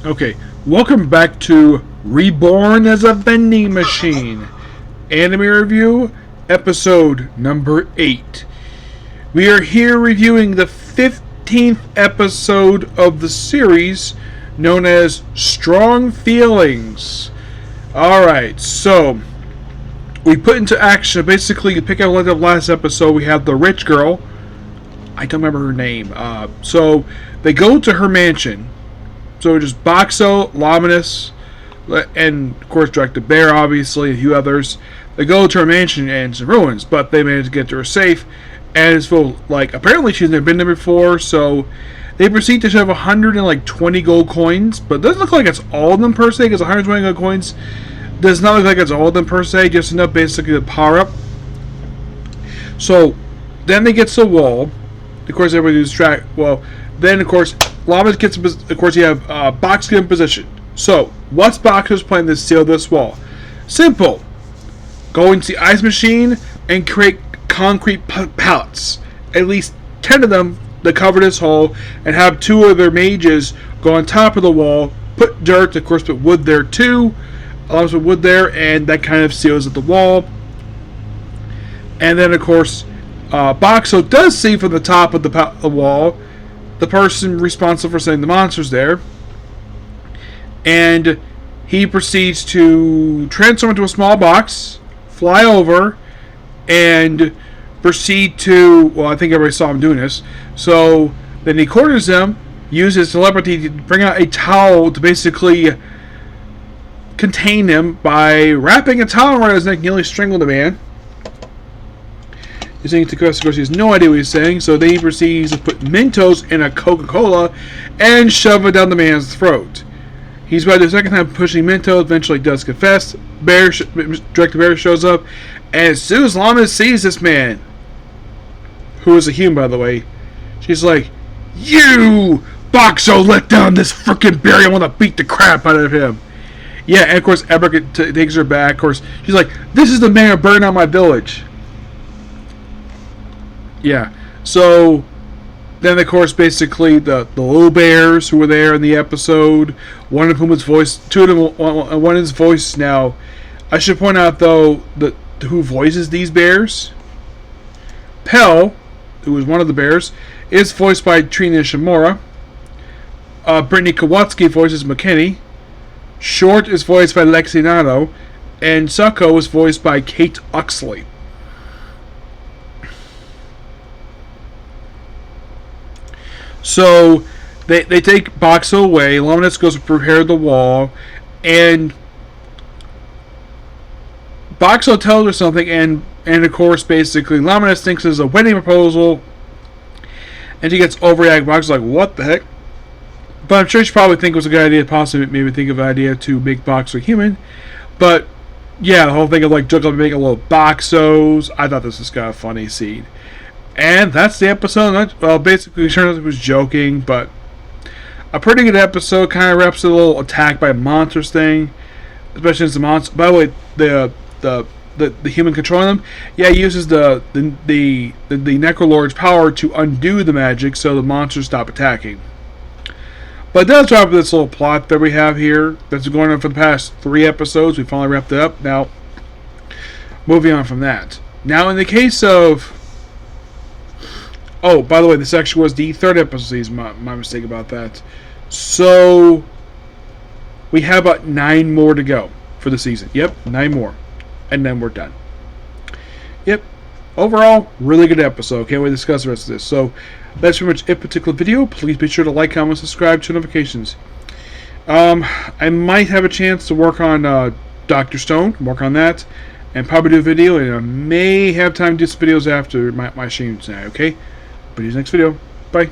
Okay, welcome back to Reborn as a Vending Machine. Anime Review, episode number 8. We are here reviewing the 15th episode of the series known as Strong Feelings. Alright, so we put into action, basically, you pick out like the last episode, we have the rich girl. I don't remember her name. So they go to her mansion. So just Boxo, Laminus, and of course Director Bear, obviously, and a few others. They go to her mansion and it's in ruins, but they manage to get to her safe, and it's full. Like apparently she's never been there before, so they proceed to shove 120 gold coins. But it doesn't look like it's all of them per se, because 120 gold coins does not look like it's all of them per se, just enough basically to power up. So then they get to the wall. Of course, everybody distract. Well, then of course. Llamas gets, of course, you have Box in position. So, what's Boxer's plan to seal this wall? Simple. Go into the ice machine and create concrete pallets. At least 10 of them to cover this hole, and have 2 of their mages go on top of the wall, put dirt, of course, put wood there too. Allows with wood there, and that kind of seals up the wall. And then, of course, Boxo does see from the top of the wall the person responsible for sending the monsters there, and he proceeds to transform into a small box, fly over, and proceed to, well, I think everybody saw him doing this, so then he corners them, uses telepathy to bring out a towel to basically contain him by wrapping a towel around his neck, nearly strangling the man. He's saying to Chris, of course, he has no idea what he's saying, so then he proceeds to put Mentos in a Coca-Cola and shove it down the man's throat. He's about the second time pushing Mentos, eventually does confess. Director Bear shows up, and as soon as Llama sees this man, who is a human, by the way, she's like, "You, Boxo, let down this freaking Barry, I want to beat the crap out of him." Yeah, and of course, Ebra takes her back. Of course, she's like, "This is the man who burned down my village." Yeah, so then of course basically the little bears who were there in the episode, one of whom was voiced, two of them, one is voiced now. I should point out though that who voices these bears. Pell, who is one of the bears, is voiced by Trina Shimura. Brittany Kowalski voices McKinney. Short is voiced by Lexi Nato, and Succo is voiced by Kate Oxley. So they take Boxo away. Luminous goes to prepare the wall, and Boxo tells her something, and of course, basically, Luminous thinks it's a wedding proposal, and she gets overreacted. Boxo's like, "What the heck?" But I'm sure she probably think it was a good idea, possibly maybe think of an idea to make Boxo human. But yeah, the whole thing of like juggling, making little Boxos. I thought this was kind of a funny scene. And that's the episode. Well, basically, it turned out it was joking, but a pretty good episode. Kind of wraps a little attack by monsters thing, especially as the monster. By the way, the human controlling them, yeah, he uses the Necrolord's power to undo the magic, so the monsters stop attacking. But that's wrap up this little plot that we have here. That's been going on for the past 3 episodes. We finally wrapped it up. Now, moving on from that. Now, in the case of. Oh, by the way, this actually was the 3rd episode. My mistake about that. So, we have about 9 more to go for the season. Yep, 9 more. And then we're done. Yep. Overall, really good episode. Can't wait to discuss the rest of this. So, that's pretty much it for particular video. Please be sure to like, comment, subscribe, turn notifications. I might have a chance to work on Dr. Stone. Work on that. And probably do a video. And I may have time to do some videos after my stream tonight, okay? But see you next video. Bye.